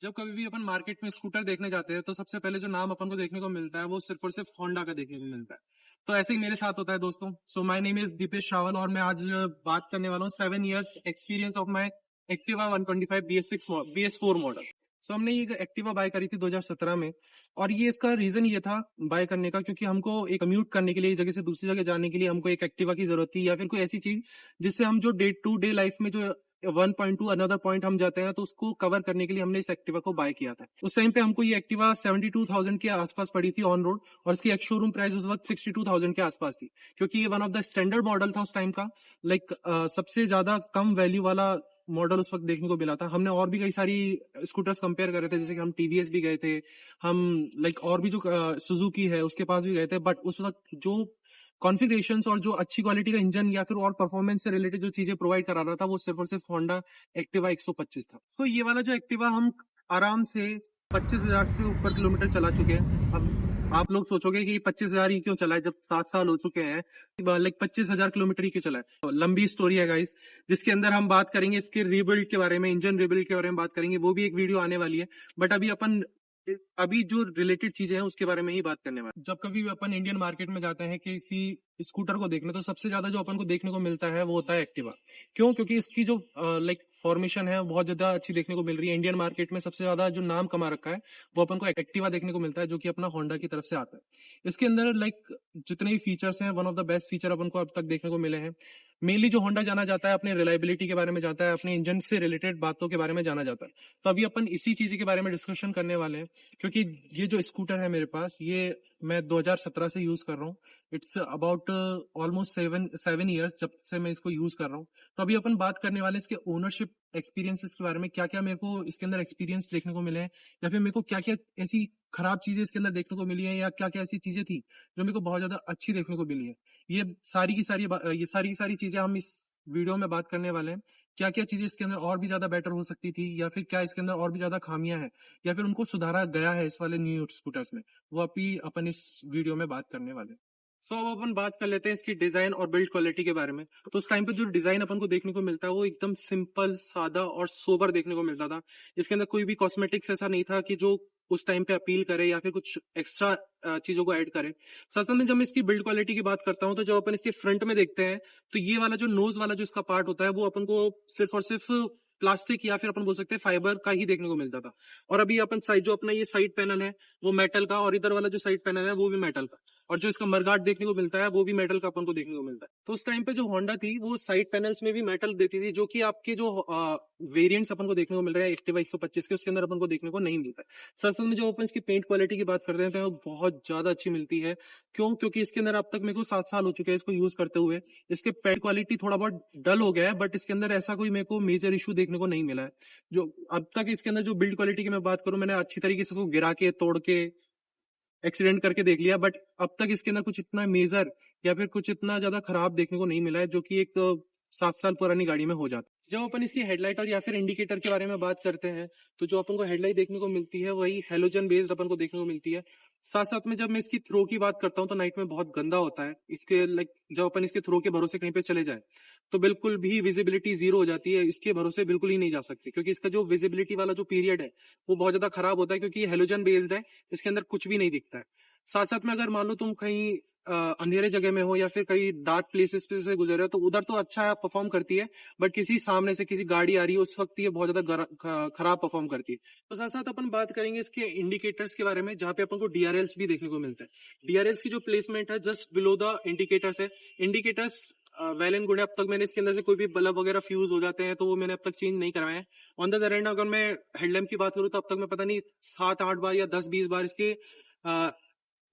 जब कभी भी अपन मार्केट में स्कूटर देखने जाते हैं तो सबसे पहले जो नाम अपन को देखने को मिलता है वो सिर्फ और सिर्फ होंडा का देखने को मिलता है। तो ऐसे ही मेरे साथ होता है दोस्तों। So my name is Deepesh Rawal और मैं आज बात करने वाला हूँ 7 years experience of my Activa 125 BS4 model. So हमने ये एक्टिवा बाय करी थी 2017 में। और ये इसका रीजन ये था बाय करने का, क्योंकि हमको एक कम्यूट करने के लिए एक जगह से दूसरी जगह जाने के लिए हमको एक एक्टिवा की जरूरत थी, या फिर कोई ऐसी चीज जिससे हम जो डे टू डे लाइफ में जो 1 पॉइंट टू अनदर पॉइंट हम जाते हैं तो उसको कवर करने के लिए हमने इस एक्टिवा को बाय किया था। उस टाइम पे हमको ये एक्टिवा 72,000 के आसपास पड़ी थी ऑन रोड, और इसकी एक शोरूम प्राइस उस वक्त 62,000 के आसपास थी, क्योंकि ये one of the standard model था उस टाइम का। लाइक सबसे ज्यादा कम वैल्यू वाला मॉडल उस वक्त देखने को मिला था। हमने और भी कई सारी स्कूटर्स कंपेयर करे थे, जैसे कि हम टीवीएस भी गए थे, हम लाइक और भी जो सुजुकी है उसके पास भी गए थे, बट उस वक्त जो कॉन्फ़िगरेशंस और जो अच्छी क्वालिटी का इंजन या फिर और परफॉर्मेंस से रिलेटेड जो चीजें प्रोवाइड करा रहा था वो सिर्फ और सिर्फ होंडा एक्टिवा 125 था। सो ये वाला जो एक्टिवा हम आराम से 25,000 से ऊपर किलोमीटर चला चुके हैं। अब आप लोग सोचोगे कि 25,000 ही क्यों चला है जब 7 साल हो चुके हैं, लाइक 25,000 किलोमीटर ही क्यों चला है। तो लंबी स्टोरी है गाइस, जिसके अंदर हम बात करेंगे इसके रीबिल्ड के बारे में, इंजन रीबिल्ड के बारे में बात करेंगे, वो भी एक वीडियो आने वाली है। बट अभी जो रिलेटेड चीजें हैं उसके बारे में ही बात करने वाले। जब कभी भी अपन इंडियन मार्केट में जाते हैं किसी स्कूटर को देखने, तो सबसे ज्यादा जो अपन को देखने को मिलता है वो होता है एक्टिवा। क्यों? क्योंकि इसकी जो लाइक फॉर्मेशन है बहुत ज्यादा अच्छी देखने को मिल रही है। इंडियन मार्केट में सबसे ज्यादा जो नाम कमा रखा है वो अपन को एक्टिवा देखने को मिलता है, जो कि अपना होंडा की तरफ से आता है। इसके अंदर लाइक जितने भी फीचर्स हैं, one of the best feature अपन को अब तक देखने को मिले हैं। मेनली जो होंडा जाना जाता है अपने रिलायबिलिटी के बारे में जाता है, अपने इंजन से रिलेटेड बातों के बारे में जाना जाता है। तो अभी अपन इसी चीज के बारे में डिस्कशन करने वाले हैं, क्योंकि ये जो स्कूटर है मेरे पास, ये मैं 2017 से यूज कर रहा हूँ। इट्स अबाउट ऑलमोस्ट 7 years जब से मैं इसको यूज कर रहा हूँ। तो अभी अपन बात करने वाले इसके ओनरशिप एक्सपीरियंसेस के बारे में, क्या क्या मेरे को इसके अंदर एक्सपीरियंस देखने को मिले हैं, या फिर मेरे को क्या क्या ऐसी खराब चीजें इसके अंदर देखने को मिली है, या क्या क्या ऐसी चीजें थी जो मेरे को बहुत ज्यादा अच्छी देखने को मिली है। ये सारी की सारी चीजें हम इस वीडियो में बात करने वाले हैं। क्या क्या चीजें इसके अंदर और भी ज्यादा बेटर हो सकती थी, या फिर क्या इसके अंदर और भी ज्यादा खामियां हैं, या फिर उनको सुधारा गया है इस वाले न्यू स्कूटर्स में, वो अभी अपन इस वीडियो में बात करने वाले हैं। सो अब अपन बात कर लेते हैं इसकी डिजाइन और बिल्ड क्वालिटी के बारे में। तो उस टाइम पे जो डिजाइन अपन को देखने को मिलता है वो एकदम सिंपल, सादा और सोबर देखने को मिलता था। इसके अंदर कोई भी कॉस्मेटिक्स ऐसा नहीं था कि जो उस टाइम पे अपील करे या फिर कुछ एक्स्ट्रा चीजों को ऐड करे। साथ में जब मैं इसकी बिल्ड क्वालिटी की बात करता हूँ, तो जब अपन इसके फ्रंट में देखते हैं तो ये वाला जो नोज वाला जो इसका पार्ट होता है वो अपन को सिर्फ और सिर्फ प्लास्टिक या फिर अपन बोल सकते हैं फाइबर का ही देखने को मिलता था। और अभी अपन साइड जो अपना ये साइड पैनल है वो मेटल का, और इधर वाला जो साइड पैनल है वो भी मेटल का, और जो इसका मरगाट देखने को मिलता है वो भी मेटल का अपन को देखने को मिलता है। तो उस टाइम पे जो होंडा थी वो साइड पैनल्स में भी मेटल देती थी, जो कि आपके जो वेरिएंट्स अपन को देखने को मिल रहा है एक्टिवा 125 के, उसके अंदर अपन को देखने को नहीं मिलता है। साथ में जो अपन इसकी पेंट क्वालिटी की बात करते हैं तो वो बहुत ज्यादा अच्छी मिलती है। क्यों? क्योंकि इसके अंदर अब तक मेरे को 7 साल हो चुके हैं इसको यूज करते हुए। इसके पेंट क्वालिटी थोड़ा बहुत डल हो गया है, बट इसके अंदर ऐसा कोई मेरे को मेजर इशू देखने को नहीं मिला है। जो अब तक इसके अंदर जो बिल्ड क्वालिटी की मैं बात करूं, मैंने अच्छी तरीके से उसको गिरा के तोड़ के एक्सीडेंट करके देख लिया, बट अब तक इसके अंदर कुछ इतना मेजर या फिर कुछ इतना ज्यादा खराब देखने को नहीं मिला है, जो कि एक 7 साल पुरानी गाड़ी में हो जाता है। जब अपन इसकी हेडलाइट और या फिर इंडिकेटर के बारे में बात करते हैं, तो जो अपन को हेडलाइट देखने को मिलती है वही हेलोजन बेस्ड अपन को देखने को मिलती है। साथ साथ में जब मैं इसकी थ्रो की बात करता हूँ तो नाइट में बहुत गंदा होता है इसके, लाइक जब अपन इसके थ्रो के भरोसे कहीं पे चले जाए तो बिल्कुल भी विजिबिलिटी जीरो हो जाती है। इसके भरोसे बिल्कुल ही नहीं जा सकते, क्योंकि इसका जो विजिबिलिटी वाला जो पीरियड है वो बहुत ज्यादा खराब होता है, क्योंकि ये हेलोजन बेस्ड है, इसके अंदर कुछ भी नहीं दिखता है। साथ साथ में अगर मान लो तुम कहीं अंधेरे जगह में हो या फिर कहीं डार्क प्लेसेस पे से गुजर रहे हो तो उधर तो अच्छा परफॉर्म करती है, बट किसी सामने से किसी गाड़ी आ रही है उस वक्त ये बहुत ज्यादा खराब परफॉर्म करती है। तो साथ साथ अपन बात करेंगे इसके इंडिकेटर्स के बारे में, जहाँ पे अपन को डीआरएल्स भी देखने को मिलता है। डीआरएल्स की जो प्लेसमेंट है जस्ट बिलो द इंडिकेटर्स है। इंडिकेटर्स वेल एंड गुड है, अब तक मैंने इसके अंदर से कोई भी बल्ब वगैरह फ्यूज हो जाते हैं तो वो मैंने अब तक चेंज नहीं करवाए हैं। ऑन द अदर एंड अगर मैं हेडलैम्प की बात करूँ तो अब तक मैं पता नहीं 7-8 बार या 10-20 बार इसके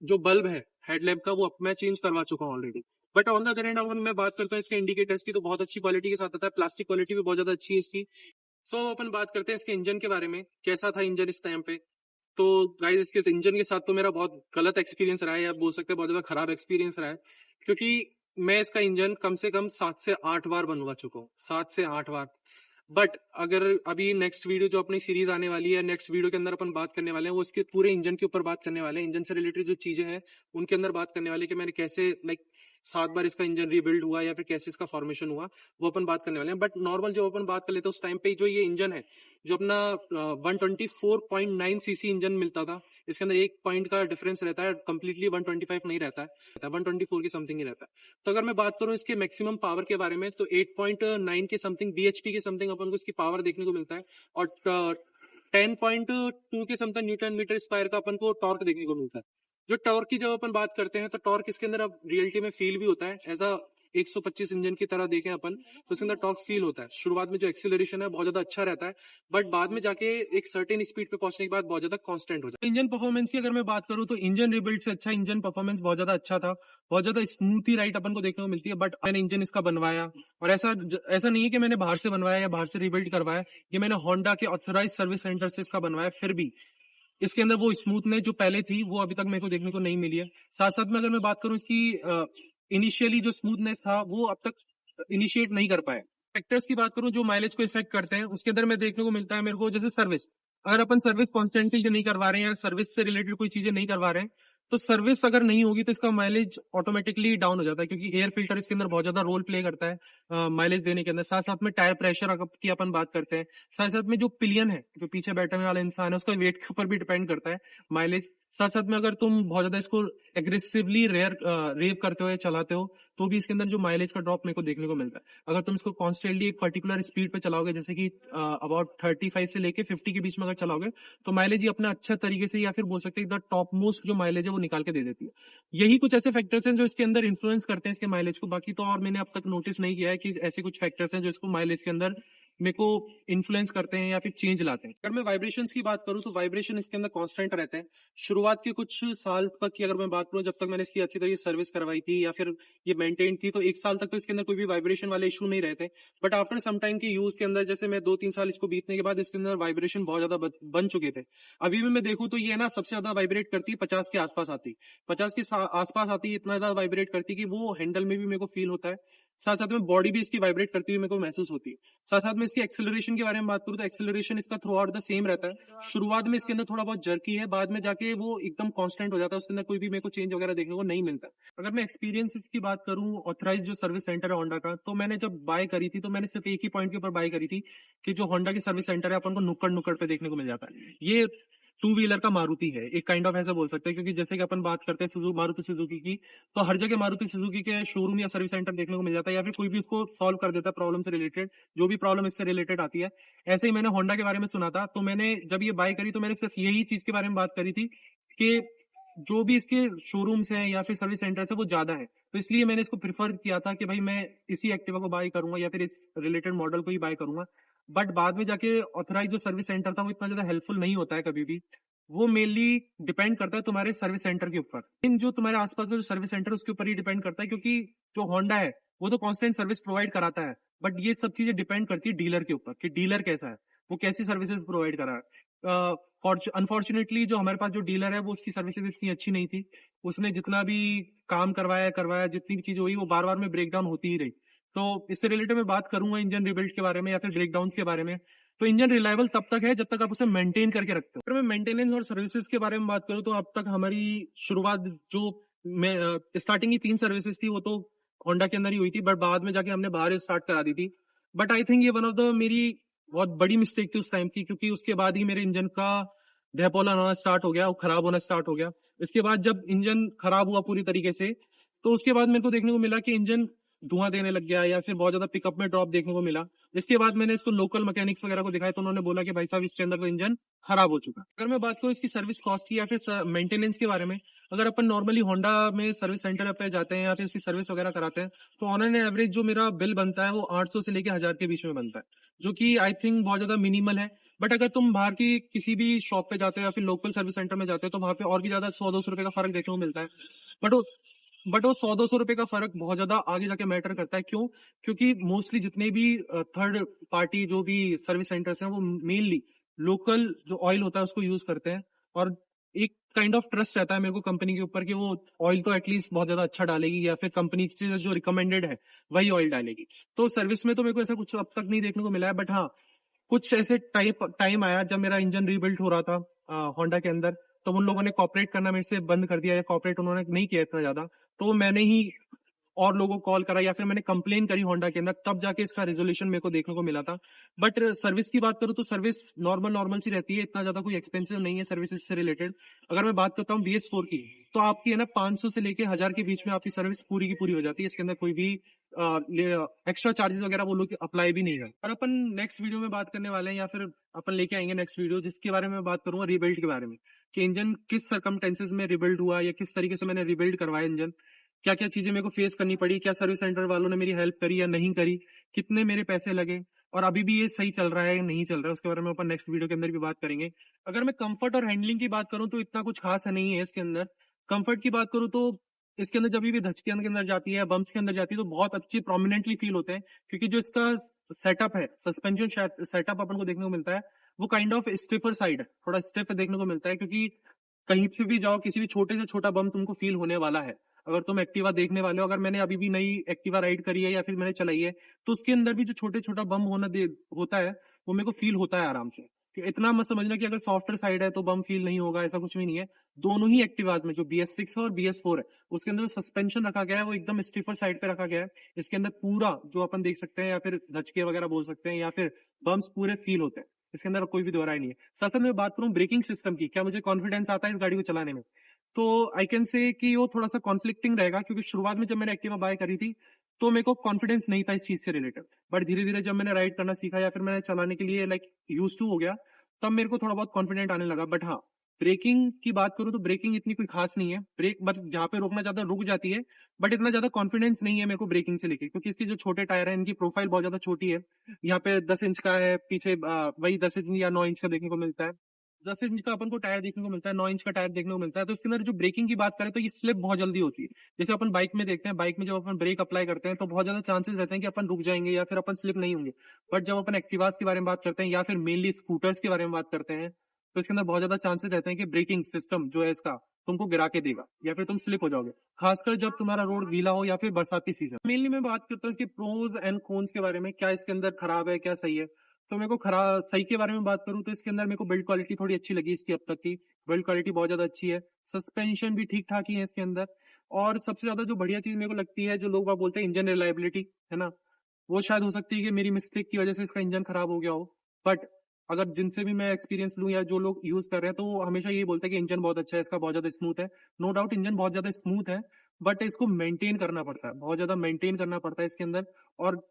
जो बल्ब है हेडलैम्प का वो मैं चेंज करवा चुका हूँ already. But on the other and अगर मैं बात करता हूँ इसके इंडिकेटर्स की, तो बहुत अच्छी क्वालिटी के साथ आता है, प्लास्टिक क्वालिटी भी बहुत ज्यादा अच्छी है इसकी। सो अब अपन बात करते हैं इसके इंजन के बारे में, कैसा था इंजन इस टाइम पे। तो गाइस इसके इंजन के साथ तो मेरा बहुत गलत एक्सपीरियंस रहा है, या बोल सकते हैं बहुत ज्यादा खराब एक्सपीरियंस रहा है, क्योंकि मैं इसका इंजन कम से कम 7 से 8 बार बनवा चुका हूँ, 7 से 8 बार। बट अगर अभी नेक्स्ट वीडियो जो अपनी सीरीज आने वाली है, नेक्स्ट वीडियो के अंदर अपन बात करने वाले हैं, वो इसके पूरे इंजन के ऊपर बात करने वाले हैं, इंजन से रिलेटेड जो चीजें हैं उनके अंदर बात करने वाले कि मैंने कैसे लाइक 7 बार इसका इंजन रीबिल्ड हुआ या फिर कैसे इसका फॉर्मेशन हुआ, वो अपन बात करने वाले हैं। बट नॉर्मल जो अपन बात कर लेते हैं उस टाइम पे जो ये इंजन है, जो अपना 124.9 सीसी इंजन मिलता था, इसके अंदर 1 पॉइंट का डिफरेंस रहता है, कंप्लीटली 125 नहीं रहता है, 124 के समथिंग ही रहता है। तो अगर मैं बात करूं इसके मैक्सिमम पावर के बारे में, तो 8.9 के समथिंग बीएचपी के समथिंग अपन को इसकी पावर देखने को मिलता है, और 10.2 के समथिंग न्यूटन मीटर स्क्वायर का अपन को टॉर्क देखने को मिलता है। जो टॉर्क की जब अपन बात करते हैं, तो टॉर्क इसके अंदर अब रियलिटी में फील भी होता है, एज अ 125 इंजन की तरह देखें अपन, तो इसके अंदर टॉर्क फील होता है। शुरुआत में जो एक्सीलरेशन है बहुत ज्यादा अच्छा रहता है, बट बाद में जाके एक सर्टेन स्पीड पे पहुंचने के बाद बहुत ज्यादा कांस्टेंट हो जाता है। इंजन परफॉर्मेंस की अगर मैं बात करूं, तो इंजन रिबिल्ड से अच्छा इंजन परफॉर्मेंस बहुत ज्यादा अच्छा था, बहुत ज्यादा स्मूथी राइड अपन को देखने को मिलती है। बट मैंने इंजन इसका बनवाया, और ऐसा नहीं है कि मैंने बाहर से बनवाया या बाहर से रिबिल्ड करवाया, ये मैंने होंडा के ऑथराइज सर्विस सेंटर से इसका बनवाया। फिर भी इसके अंदर वो स्मूथनेस जो पहले थी, वो अभी तक मेरे को देखने को नहीं मिली है। साथ साथ में अगर मैं बात करूं इसकी इनिशियली जो स्मूथनेस था, वो अब तक इनिशिएट नहीं कर पाए। फैक्टर्स की बात करूं जो माइलेज को इफेक्ट करते हैं, उसके अंदर मैं देखने को मिलता है मेरे को, जैसे सर्विस। अगर अपन सर्विस कॉन्स्टेंटली नहीं करवा रहे हैं या सर्विस से रिलेटेड कोई चीजें नहीं करवा रहे हैं, तो सर्विस अगर नहीं होगी तो इसका माइलेज ऑटोमेटिकली डाउन हो जाता है, क्योंकि एयर फिल्टर इसके अंदर बहुत ज्यादा रोल प्ले करता है माइलेज देने के अंदर। साथ साथ में टायर प्रेशर की अपन बात करते हैं, साथ साथ में जो पिलियन है, जो पीछे बैठने वाला इंसान है, उसका वेट के ऊपर भी डिपेंड करता है माइलेज। साथ साथ में अगर तुम बहुत ज्यादा इसको एग्रेसिवली रेव करते हो या चलाते हो, तो भी इसके अंदर जो माइलेज का ड्रॉप मेरे को देखने को मिलता है। अगर तुम इसको कॉन्स्टेंटली एक पर्टिकुलर स्पीड पे चलाओगे, जैसे कि अबाउट 35 से लेके 50 के बीच में अगर चलाओगे, तो माइलेज ये अपना अच्छा तरीके से, या फिर बोल सकते हैं टॉप मोस्ट जो माइलेज है वो निकाल के दे देती है। यही कुछ ऐसे फैक्टर्स हैं जो इसके अंदर इन्फ्लुएंस करते हैं इसके माइलेज को। बाकी तो और मैंने अब तक नोटिस नहीं किया है कि ऐसे कुछ फैक्टर्स हैं जो इसको माइलेज के अंदर मेरे को इन्फ्लुएंस करते हैं या फिर चेंज लाते हैं। अगर मैं वाइब्रेशंस की बात करूं, तो वाइब्रेशन इसके अंदर कांस्टेंट रहते हैं। शुरुआत के कुछ साल तक की अगर मैं बात करूं, जब तक मैंने इसकी अच्छी तरीके से सर्विस करवाई थी या फिर ये मेंटेन थी, तो 1 साल तक तो इसके अंदर कोई भी वाइब्रेशन वाले इशू नहीं रहते। बट आफ्टर सम टाइम के यूज के अंदर, जैसे मैं 2-3 साल इसको बीतने के बाद, इसके अंदर वाइब्रेशन बहुत ज्यादा बन चुके थे। अभी भी मैं देखूं तो ये ना सबसे ज्यादा वाइब्रेट करती है 50 के आसपास आती, 50 के आसपास आती, इतना ज्यादा वाइब्रेट करती कि वो हैंडल में भी मेरे को फील होता है। साथ साथ में बॉडी भी इसकी वाइब्रेट करती हुई मेरे को महसूस होती है। साथ साथ में इसकी एक्सेलरेशन के बारे में बात करूं, तो एक्सेलरेशन इसका थ्रू आउट द सेम रहता है। शुरुआत में इसके अंदर थोड़ा बहुत जर्की है, बाद में जाके वो एकदम कांस्टेंट हो जाता है, उसके अंदर कोई भी मेरे को चेंज वगैरह देखने को नहीं मिलता। अगर मैं एक्सपीरियंस की बात करूं, ऑथराइज जो सर्विस सेंटर है होंडा का, तो मैंने जब बाय करी थी, तो मैंने सिर्फ एक ही पॉइंट के ऊपर बाय करी थी, कि जो होंडा की सर्विस सेंटर है अपन को नुक्कड़ नुक्कड़ पे देखने को मिल जाता है। ये टू व्हीलर का मारुति है, एक काइंड ऑफ ऐसा बोल सकते हैं, क्योंकि जैसे कि अपन बात करते हैं मारुति सुजुकी की, तो हर जगह मारुति सुजुकी के शोरूम या सर्विस सेंटर देखने को मिल जाता है, या फिर कोई भी उसको सॉल्व कर देता है प्रॉब्लम से रिलेटेड, जो भी प्रॉब्लम इससे रिलेटेड आती है। ऐसे ही मैंने होंडा के बारे में सुना था, तो मैंने जब ये बाय करी, तो मैंने सिर्फ यही चीज के बारे में बात करी थी कि जो भी इसके शोरूम्स हैं या फिर सर्विस सेंटर्स है वो ज्यादा है, तो इसलिए मैंने इसको प्रिफर किया था कि भाई मैं इसी एक्टिवा को बाय करूंगा या फिर इस रिलेटेड मॉडल को ही बाय करूंगा। बट बाद में जाके ऑथराइज जो सर्विस सेंटर था, वो इतना ज्यादा हेल्पफुल नहीं होता है कभी भी। वो मेनली डिपेंड करता है तुम्हारे सर्विस सेंटर के ऊपर, इन जो तुम्हारे आसपास का जो सर्विस सेंटर उसके ऊपर ही डिपेंड करता है, क्योंकि जो होंडा है वो तो कांस्टेंट सर्विस प्रोवाइड कराता है, बट ये सब चीजें डिपेंड करती है डीलर के ऊपर, कि डीलर कैसा है, वो कैसी सर्विसेज प्रोवाइड कर रहा है। अनफॉर्चुनेटली जो हमारे पास जो डीलर है, वो उसकी सर्विसेज इतनी अच्छी नहीं थी। उसने जितना भी काम करवाया, जितनी भी चीज हुई, वो बार बार में ब्रेक डाउन होती ही रही। तो इससे रिलेटेड मैं बात करूंगा इंजन रिबिल्ड के बारे में या फिर ब्रेक डाउन के बारे में। तो इंजन रिलायबल तब तक है जब तक आप उसे मेंटेन करके रखते हो। अगर मैं मेंटेनेंस और सर्विसेज के बारे में बात करूं, तो अब तक हमारी शुरुआत जो स्टार्टिंग की 3 सर्विसेज थी, वो तो होंडा के अंदर ही हुई थी, बट बाद में जाके हमने बाहर स्टार्ट करा दी थी। बट आई थिंक ये वन ऑफ द मेरी बहुत बड़ी मिस्टेक थी उस टाइम की, क्योंकि उसके बाद ही मेरे इंजन का डेपोला होना स्टार्ट हो गया, वो खराब होना स्टार्ट हो गया। इसके बाद जब इंजन खराब हुआ पूरी तरीके से, तो उसके बाद मेरे को देखने को मिला कि इंजन धुआं देने लग गया, या फिर बहुत ज्यादा पिकअप में ड्रॉप देखने को मिला। इसके बाद मैंने इसको लोकल मैकेनिक्स वगैरह को दिखाया, तो उन्होंने बोला कि भाई साहब इसके अंदर तो इंजन खराब हो चुका। अगर मैं बात करूं इसकी सर्विस कॉस्ट की या फिर मेंटेनेंस के बारे में, अगर अपन नॉर्मली होंडा में सर्विस सेंटर पे जाते हैं या फिर इसकी सर्विस वगैरह कराते हैं, तो ऑन एन एवरेज जो मेरा बिल बनता है, वो 800 से लेके 1000 के बीच में बनता है, जो कि आई थिंक बहुत ज्यादा मिनिमल है। बट अगर तुम बाहर की किसी भी शॉप पे जाते हो या फिर लोकल सर्विस सेंटर में जाते हो, तो वहां पे और भी ज्यादा 100-200 रुपए का फर्क देखने को मिलता है। बट वो बट वो 100-200 रुपए का फर्क बहुत ज्यादा आगे जाके मैटर करता है। क्यों? क्योंकि मोस्टली जितने भी थर्ड पार्टी जो भी सर्विस सेंटर्स हैं, वो मेनली लोकल जो ऑयल होता है उसको यूज करते हैं, और एक काइंड ऑफ ट्रस्ट रहता है मेरे को कंपनी के ऊपर कि वो ऑयल तो एटलीस्ट बहुत ज्यादा अच्छा डालेगी, या फिर कंपनी से जो रिकमेंडेड है वही ऑयल डालेगी। तो सर्विस में तो मेरे को ऐसा कुछ अब तक नहीं देखने को मिला है। बट हाँ, कुछ ऐसे टाइम आया जब मेरा इंजन रीबिल्ड हो रहा था होंडा के अंदर, तो उन लोगों ने कॉपरेट करना मेरे से बंद कर दिया, या कॉपरेट उन्होंने नहीं किया इतना ज्यादा, तो मैंने ही और लोगों को कॉल करा या फिर मैंने कंप्लेन करी होंडा के अंदर, तब जाके इसका रेजोल्यूशन मेरे को देखने को मिला था। बट सर्विस की बात करूँ तो सर्विस नॉर्मल नॉर्मल सी रहती है, इतना ज्यादा कोई एक्सपेंसिव नहीं है सर्विसेज से रिलेटेड। अगर मैं बात करता हूँ BS4 की, तो आपकी है ना 500 से लेके 1000 के बीच में आपकी सर्विस पूरी की पूरी हो जाती है। इसके अंदर कोई भी एक्स्ट्रा चार्जेस वगैरह वो लोग अप्लाई भी नहीं है। और अपन नेक्स्ट वीडियो में बात करने वाले हैं, या फिर अपन लेके आएंगे नेक्स्ट वीडियो, जिसके बारे में बात करूंगा रिबिल्ड के बारे में, कि इंजन किस सरकमटेंसेस में रिबिल्ड हुआ या किस तरीके से मैंने रिबिल्ड करवाया इंजन, क्या क्या चीजें मेरे को फेस करनी पड़ी, क्या सर्विस सेंटर वालों ने मेरी हेल्प करी या नहीं करी, कितने मेरे पैसे लगे, और अभी भी ये सही चल रहा है या नहीं चल रहा है, उसके बारे में अपन नेक्स्ट वीडियो के अंदर भी बात करेंगे। अगर मैं कंफर्ट और हैंडलिंग की बात करूं तो इतना कुछ खास नहीं है इसके अंदर। कंफर्ट की बात करूं तो इसके अंदर जब भी धचके के अंदर जाती है, बम्स के अंदर जाती है, तो बहुत अच्छी प्रोमिनेंटली फील होते हैं, क्योंकि जो इसका सेटअप है, सस्पेंशन सेटअप अपन को देखने को मिलता है, वो काइंड ऑफ स्टिफर साइड है, थोड़ा स्टिफ देखने को मिलता है, क्योंकि कहीं से भी जाओ किसी भी छोटे से छोटा बम तुमको फील होने वाला है। अगर तुम एक्टिवा देखने वाले हो, अगर मैंने अभी भी नई एक्टिवा राइड करी है या फिर मैंने चलाई है, तो उसके अंदर भी जो छोटे छोटा बम होता है, वो मेरे को फील होता है आराम से। कि इतना मत समझना कि अगर सॉफ्टवेयर साइड है तो बम फील नहीं होगा, ऐसा कुछ भी नहीं है। दोनों ही एक्टिवाज में, जो BS6 है और BS4 है, उसके अंदर जो सस्पेंशन रखा गया है वो एकदम स्टिफर साइड पे रखा गया है। इसके अंदर पूरा जो अपन देख सकते हैं, या फिर धचके वगैरह बोल सकते हैं, या फिर बम्स पूरे फील होते हैं। इसके अंदर कोई भी दोहराई नहीं है। साथ साथ मैं बात करूं ब्रेकिंग सिस्टम की, क्या मुझे कॉन्फिडेंस आता है इस गाड़ी को चलाने में, तो आई कैन से कि वो थोड़ा सा कॉन्फ्लिक्टिंग रहेगा, क्योंकि शुरुआत में जब मैंने एक्टिवा बाय करी थी तो मेरे को कॉन्फिडेंस नहीं था इस चीज से रिलेटेड। बट धीरे धीरे जब मैंने राइड करना सीखा या फिर मैंने चलाने के लिए लाइक यूज टू हो गया, तब मेरे को थोड़ा बहुत कॉन्फिडेंट आने लगा। बट हाँ, ब्रेकिंग की बात करूं तो ब्रेकिंग इतनी कोई खास नहीं है। ब्रेक मतलब जहां पे रोकना चाहता है रुक जाती है, बट इतना ज्यादा कॉन्फिडेंस नहीं है मेरे को ब्रेकिंग से लेके, क्योंकि इसके जो छोटे टायर है इनकी प्रोफाइल बहुत ज्यादा छोटी है। यहाँ पे 10 इंच का है, पीछे वही 10 इंच या 9 इंच का देखने को मिलता है। 10 इंच का अपन को टायर देखने को मिलता है, 9 इंच का टायर देखने को मिलता है। तो इसके अंदर जो ब्रेकिंग की बात करें तो ये स्लिप बहुत जल्दी होती है। जैसे अपन बाइक में देखते हैं, बाइक में जब अपन ब्रेक अप्लाई करते हैं तो बहुत ज्यादा चांसेस रहते हैं कि अपन रुक जाएंगे या फिर अपन स्लिप नहीं होंगे। बट जब अपन एक्टिवास के बारे में बात करते हैं या फिर मेनली स्कूटर्स के बारे में बात करते हैं, तो इसके अंदर बहुत ज्यादा चांसेस रहते हैं कि ब्रेकिंग सिस्टम जो है इसका तुमको गिरा के देगा या फिर तुम स्लिप हो जाओगे, खासकर जब तुम्हारा रोड गीला हो या फिर बरसाती सीजन। मेनली मैं बात करता हूँ इसके प्रोज एंड कॉन्स के बारे में, क्या इसके अंदर खराब है क्या सही है। तो मेरे को खराब सही के बारे में बात करूं तो इसके अंदर मेरे को बिल्ड क्वालिटी थोड़ी अच्छी लगी, इसकी अब तक की बिल्ड क्वालिटी बहुत ज्यादा अच्छी है। सस्पेंशन भी ठीक ठाक ही है इसके अंदर। और सबसे ज्यादा जो बढ़िया चीज मेरे को लगती है, जो लोग बाग बोलते हैं इंजन रिलायबिलिटी, है ना, वो शायद हो सकती है कि मेरी मिस्टेक की वजह से इसका इंजन खराब हो गया हो। बट अगर जिनसे भी मैं एक्सपीरियंस लूं या जो लोग यूज कर रहे हैं, तो वो हमेशा यही बोलते हैं कि इंजन बहुत अच्छा है, इसका बहुत ज्यादा स्मूथ है। नो डाउट इंजन बहुत ज्यादा स्मूथ है, बट इसको मेंटेन करना पड़ता है, बहुत ज्यादा मेंटेन करना पड़ता है इसके अंदर। और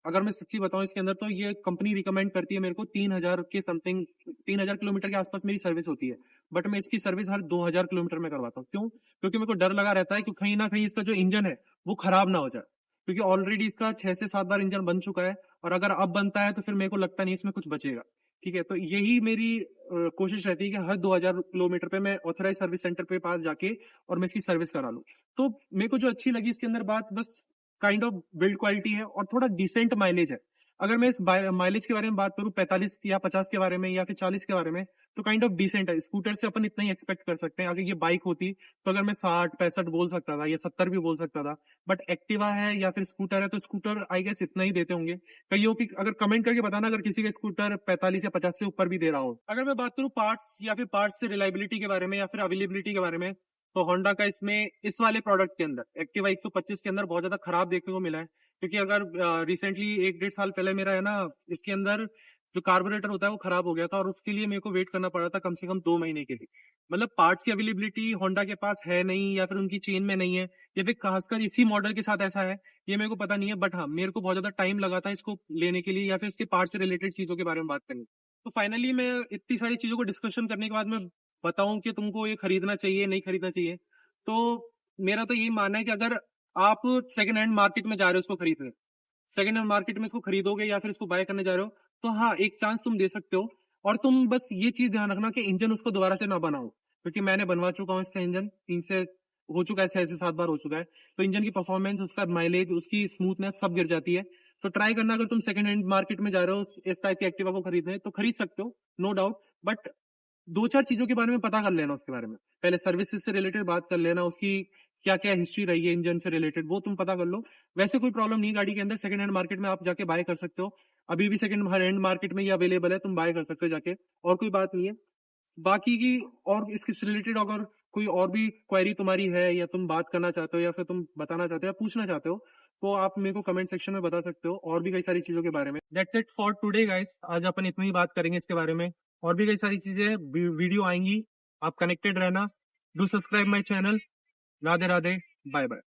अगर मैं सच्ची बताऊं इसके अंदर, तो ये कंपनी रिकमेंड करती है मेरे को 3000 के समथिंग, 3000 किलोमीटर के आसपास मेरी सर्विस होती है। बट मैं इसकी सर्विस हर 2000 किलोमीटर में करवाता हूँ। क्यों? क्योंकि मेरे को डर लगा रहता है कि कहीं ना कहीं इसका जो इंजन है वो खराब ना हो जाए, क्योंकि ऑलरेडी इसका 6 से 7 बार इंजन बन चुका है, और अगर अब बनता है तो फिर मेरे को लगता नहीं इसमें कुछ बचेगा। ठीक है, तो यही मेरी कोशिश रहती है कि हर 2000 किलोमीटर पे मैं ऑथराइज सर्विस सेंटर पे पास जाके और मैं इसकी सर्विस करा लूं। तो मेरे को जो अच्छी लगी इसके अंदर बात, बस काइंड ऑफ बिल्ड क्वालिटी है और थोड़ा डिसेंट माइलेज है। अगर मैं इस माइलेज के बारे में बात करूं 45 या 50 के बारे में या फिर 40 के बारे में, तो काइंड ऑफ डिसेंट है। स्कूटर से अपन इतना ही एक्सपेक्ट कर सकते हैं। अगर ये बाइक होती तो अगर मैं 60-65 बोल सकता था या 70 भी बोल सकता था, बट एक्टिवा है या फिर स्कूटर है, तो स्कूटर आई गेस इतना ही देते होंगे। कईयों की अगर कमेंट करके बताना अगर किसी का स्कूटर 45 या 50 से ऊपर भी दे रहा हो। अगर मैं बात करूं पार्ट्स या फिर पार्ट्स से रिलायबिलिटी के बारे में या फिर अवेलेबिलिटी के बारे में, तो होंडा का इसमें इस वाले प्रोडक्ट के अंदर एक्टिवा 125 के अंदर बहुत ज्यादा खराब देखने को मिला है। क्योंकि अगर रिसेंटली 1-1.5 साल पहले मेरा है ना, इसके अंदर जो कार्बोरेटर होता है वो खराब हो गया था, और उसके लिए मेरे को वेट करना पड़ा था कम से कम 2 महीने के लिए। मतलब पार्ट्स की अवेलेबिलिटी होंडा के पास है नहीं, या फिर उनकी चेन में नहीं है, या फिर खासकर इसी मॉडल के साथ ऐसा है, ये मेरे को पता नहीं है। बट हाँ, मेरे को बहुत ज्यादा टाइम लगा था इसको लेने के लिए या फिर इसके पार्ट से रिलेटेड चीजों के बारे में बात करनी। तो फाइनली मैं इतनी सारी चीजों को डिस्कशन करने के बाद मैं बताऊं कि तुमको ये खरीदना चाहिए नहीं खरीदना चाहिए, तो मेरा तो यही मानना है कि अगर आप सेकंड हैंड मार्केट में जा रहे हो इसको खरीदने, सेकंड हैंड मार्केट में इसको खरीदोगे या फिर इसको बाय करने जा रहे हो, तो हाँ, एक चांस तुम दे सकते हो। और तुम बस ये चीज ध्यान रखना कि इंजन उसको दोबारा से ना बनाओ, क्योंकि मैंने बनवा चुका हूँ इसका इंजन 3 से हो चुका है, 6 से 7 बार हो चुका है। तो इंजन की परफॉर्मेंस, उसका माइलेज, उसकी स्मूथनेस सब गिर जाती है। तो ट्राई करना, अगर तुम सेकंड हैंड मार्केट में जा रहे हो इस टाइप की एक्टिवा को खरीदने, तो खरीद सकते हो, नो डाउट। बट 2-4 चीजों के बारे में पता कर लेना, उसके बारे में पहले सर्विसेज से रिलेटेड बात कर लेना, उसकी क्या क्या हिस्ट्री रही है इंजन से रिलेटेड, वो तुम पता कर लो। वैसे कोई प्रॉब्लम नहीं गाड़ी के अंदर, सेकंड हैंड मार्केट में आप जाके बाय कर सकते हो। अभी भी सेकंड हैंड मार्केट में ये अवेलेबल है, तुम बाय कर सकते हो जाके, और कोई बात नहीं है। बाकी की और इसके रिलेटेड अगर कोई और भी क्वेरी तुम्हारी है, या तुम बात करना चाहते हो, या फिर तुम बताना चाहते हो, या पूछना चाहते हो, तो आप मेरे को कमेंट सेक्शन में बता सकते हो, और भी कई सारी चीजों के बारे में। That's it for today guys, आज अपन इतनी ही बात करेंगे इसके बारे में। और भी कई सारी चीजें वीडियो आएंगी, आप कनेक्टेड रहना। Do subscribe my channel. Radhe Radhe, bye bye.